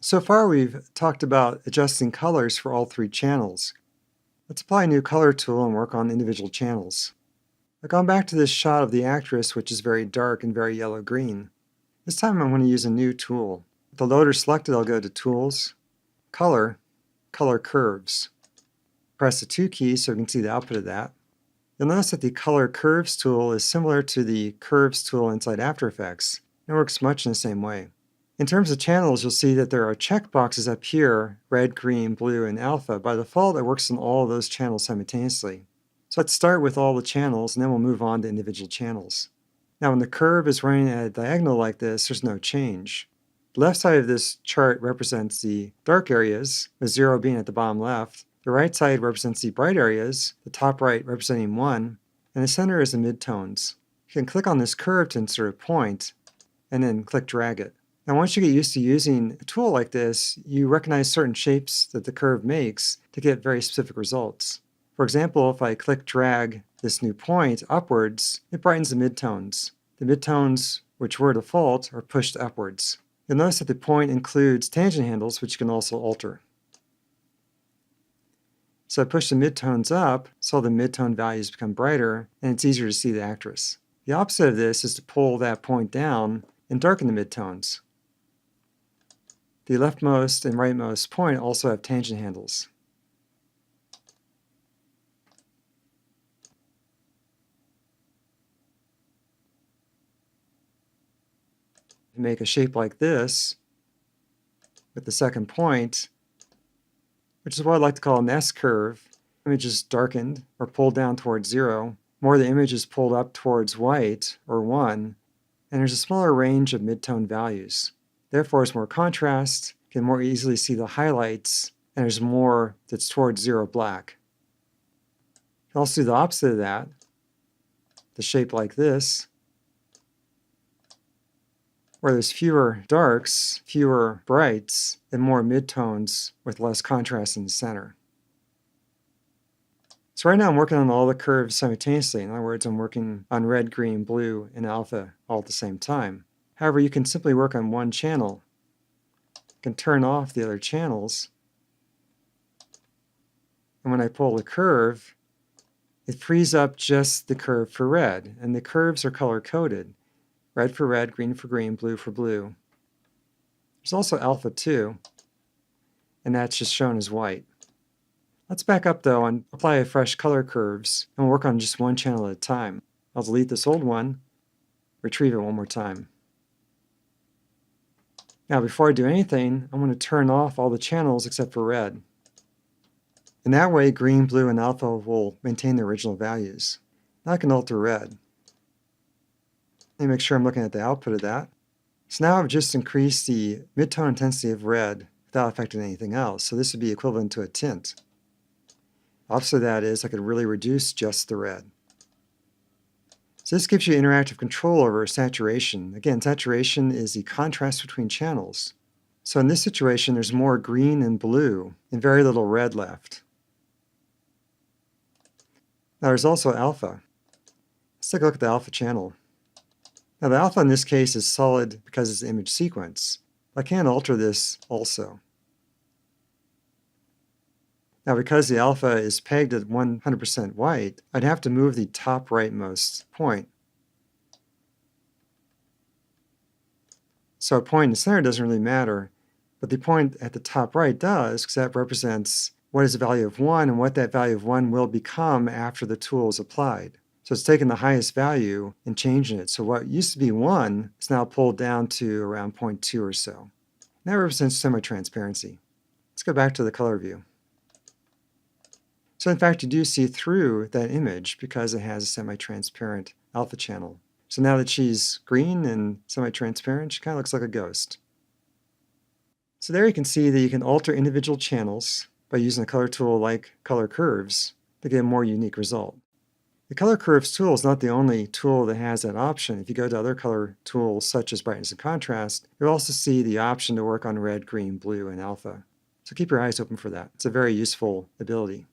So far we've talked about adjusting colors for all three channels. Let's apply a new color tool and work on individual channels. I've gone back to this shot of the actress, which is very dark and very yellow-green. This time I'm going to use a new tool. With the loader selected, I'll go to Tools, Color, Color Curves. Press the 2 key so we can see the output of that. You'll notice that the Color Curves tool is similar to the Curves tool inside After Effects. It works much in the same way. In terms of channels, you'll see that there are checkboxes up here, red, green, blue, and alpha. By default, it works on all of those channels simultaneously. So let's start with all the channels, and then we'll move on to individual channels. Now, when the curve is running at a diagonal like this, there's no change. The left side of this chart represents the dark areas, with 0 being at the bottom left. The right side represents the bright areas, the top right representing 1, and the center is the midtones. You can click on this curve to insert a point, and then click drag it. Now, once you get used to using a tool like this, you recognize certain shapes that the curve makes to get very specific results. For example, if I click drag this new point upwards, it brightens the midtones. The midtones, which were default, are pushed upwards. You'll notice that the point includes tangent handles, which you can also alter. So I push the midtones up, so the midtone values become brighter, and it's easier to see the actress. The opposite of this is to pull that point down and darken the midtones. The leftmost and rightmost point also have tangent handles. To make a shape like this, with the second point, which is what I like to call an S-curve, the image is darkened or pulled down towards 0, more of the image is pulled up towards white or 1, and there's a smaller range of midtone values. Therefore, there's more contrast, you can more easily see the highlights, and there's more that's towards 0 black. You can also do the opposite of that, the shape like this, where there's fewer darks, fewer brights, and more midtones with less contrast in the center. So right now I'm working on all the curves simultaneously. In other words, I'm working on red, green, blue, and alpha all at the same time. However, you can simply work on one channel. You can turn off the other channels. And when I pull the curve, it frees up just the curve for red. And the curves are color-coded. Red for red, green for green, blue for blue. There's also alpha too, and that's just shown as white. Let's back up though and apply a fresh color curves and work on just one channel at a time. I'll delete this old one, retrieve it one more time. Now before I do anything, I'm going to turn off all the channels except for red. And that way green, blue, and alpha will maintain their original values. Now I can alter red. Let me make sure I'm looking at the output of that. So now I've just increased the midtone intensity of red without affecting anything else. So this would be equivalent to a tint. Opposite of that is I could really reduce just the red. So this gives you interactive control over saturation. Again, saturation is the contrast between channels. So in this situation, there's more green and blue and very little red left. Now there's also alpha. Let's take a look at the alpha channel. Now the alpha in this case is solid because it's an image sequence. I can alter this also. Now because the alpha is pegged at 100% white, I'd have to move the top rightmost point. So a point in the center doesn't really matter, but the point at the top right does, because that represents what is the value of 1 and what that value of 1 will become after the tool is applied. So it's taking the highest value and changing it. So what used to be 1 is now pulled down to around 0.2 or so. And that represents semi-transparency. Let's go back to the color view. So in fact, you do see through that image because it has a semi-transparent alpha channel. So now that she's green and semi-transparent, she kind of looks like a ghost. So there you can see that you can alter individual channels by using a color tool like Color Curves to get a more unique result. The Color Curves tool is not the only tool that has that option. If you go to other color tools such as brightness and contrast, you'll also see the option to work on red, green, blue, and alpha. So keep your eyes open for that. It's a very useful ability.